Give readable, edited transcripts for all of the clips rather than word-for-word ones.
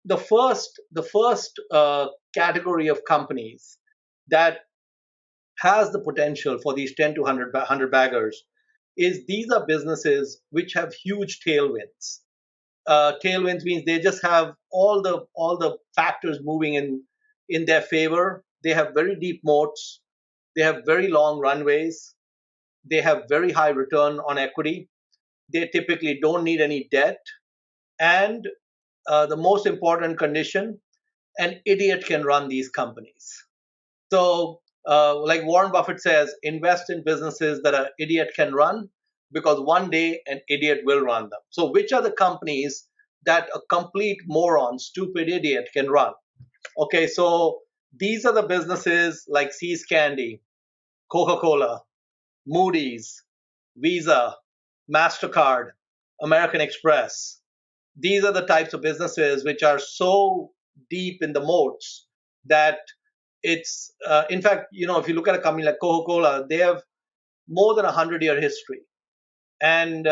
the first category of companies that has the potential for these 10 to 100 baggers is these are businesses which have huge tailwinds. Tailwinds means they just have all the factors moving in their favor. They have very deep moats. They have very long runways. They have very high return on equity. They typically don't need any debt. And the most important condition, an idiot can run these companies. So, like Warren Buffett says, invest in businesses that an idiot can run because one day an idiot will run them. So, which are the companies that a complete moron, stupid idiot can run? Okay, so these are the businesses like See's Candy, Coca Cola, Moody's, Visa, MasterCard, American Express. These are the types of businesses which are so deep in the moats that in fact, if you look at a company like Coca Cola, they have more than a 100-year history. And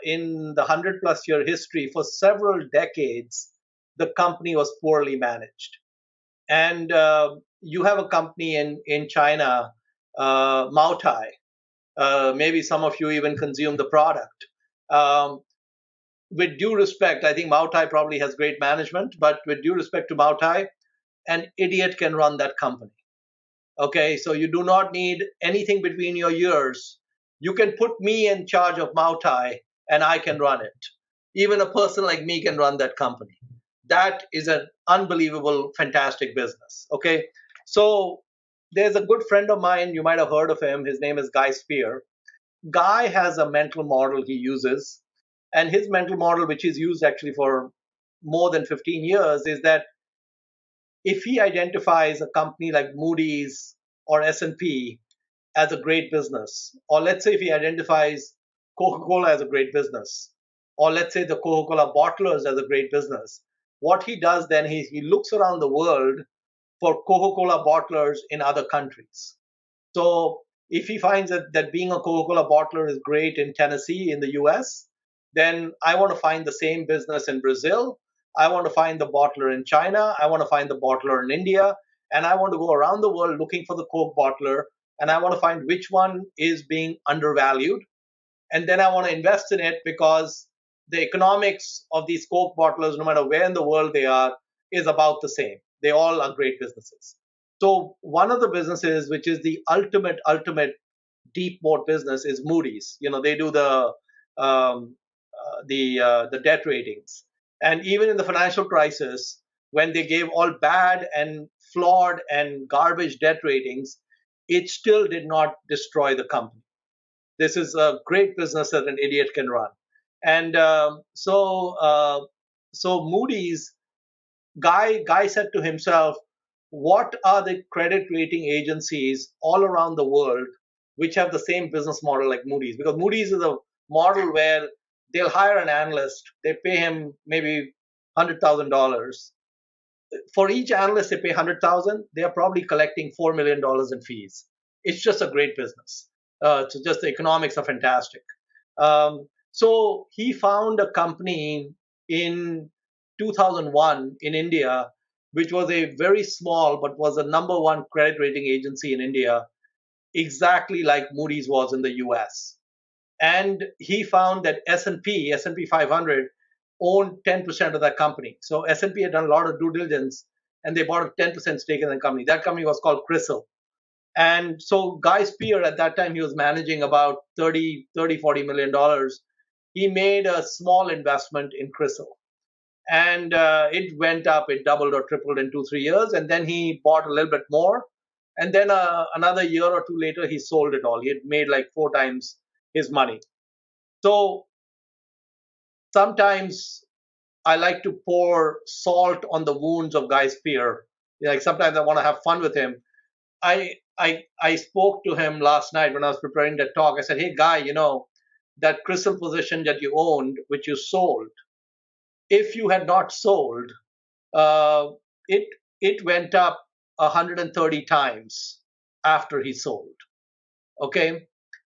in the 100 plus year history, for several decades, the company was poorly managed. And you have a company in China, Maotai. Maybe some of you even consume the product. Um, with due respect, I think Maotai probably has great management, but with due respect to Maotai, an idiot can run that company. Okay, so you do not need anything between your ears. You can put me in charge of Maotai and I can run it. Even a person like me can run that company. That is an unbelievable, fantastic business. Okay, so there's a good friend of mine, you might have heard of him. His name is Guy Spear. Guy has a mental model he uses, and his mental model, which he's used actually for more than 15 years, is that if he identifies a company like Moody's or S&P as a great business, or let's say if he identifies Coca-Cola as a great business, or let's say the Coca-Cola bottlers as a great business, what he does then, he looks around the world for Coca-Cola bottlers in other countries. So if he finds that being a Coca-Cola bottler is great in Tennessee in the US, then I want to find the same business in Brazil. I want to find the bottler in China. I want to find the bottler in India. And I want to go around the world looking for the Coke bottler. And I want to find which one is being undervalued. And then I want to invest in it because the economics of these Coke bottlers, no matter where in the world they are, is about the same. They all are great businesses. So one of the businesses, which is the ultimate deep moat business, is Moody's. They do the debt ratings, and even in the financial crisis, when they gave all bad and flawed and garbage debt ratings, it still did not destroy the company. This is a great business that an idiot can run. And so Moody's, Guy said to himself, what are the credit rating agencies all around the world which have the same business model like Moody's? Because Moody's is a model where they'll hire an analyst, they pay him maybe $100,000. For each analyst they pay 100,000, they are probably collecting $4 million in fees. It's just a great business. So just the economics are fantastic. So he found a company in 2001 in India, which was a very small but was the number one credit rating agency in India, exactly like Moody's was in the US. And he found that S&P 500 owned 10% of that company. So S&P had done a lot of due diligence and they bought a 10% stake in the company. That company was called Crystal. And so Guy Spear, at that time, he was managing about 30, $40 million. He made a small investment in Crystal. And it went up, it doubled or tripled in 2, 3 years. And then he bought a little bit more. And then another year or two later, he sold it all. He had made like 4 times his money. So sometimes I like to pour salt on the wounds of Guy Spear. Like sometimes I want to have fun with him. I spoke to him last night when I was preparing that talk. I said, "Hey, Guy, that Crystal position that you owned, which you sold, if you had not sold, uh, it it went up 130 times after he sold. Okay,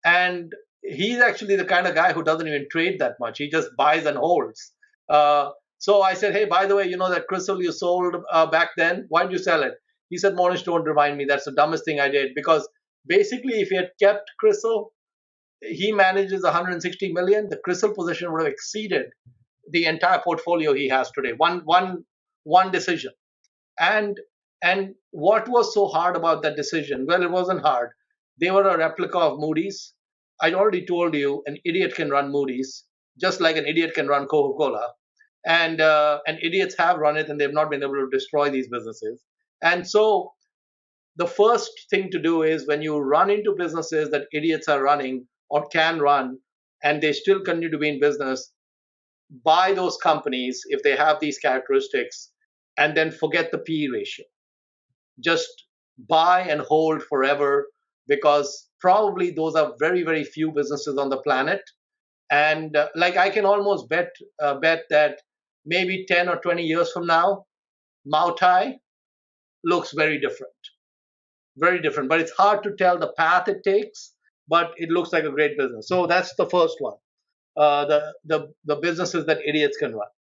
and he's actually the kind of guy who doesn't even trade that much. He just buys and holds. Uh, So I said, hey, by the way, that crystal you sold back then, why did you sell it? He said, Monish, don't remind me. That's the dumbest thing I did. Because basically, if he had kept crystal, he manages 160 million. The crystal position would have exceeded the entire portfolio he has today. One decision. And and what was so hard about that decision? Well, it wasn't hard. They were a replica of Moody's. I already told you, an idiot can run Moody's, just like an idiot can run Coca-Cola, and idiots have run it, and they've not been able to destroy these businesses. And so, the first thing to do is when you run into businesses that idiots are running or can run, and they still continue to be in business, buy those companies if they have these characteristics, and then forget the PE ratio. Just buy and hold forever, because probably those are very, very few businesses on the planet. And like, I can almost bet that maybe 10 or 20 years from now, Mautai looks very different. But it's hard to tell the path it takes, but it looks like a great business. So that's the first one. The businesses that idiots can run.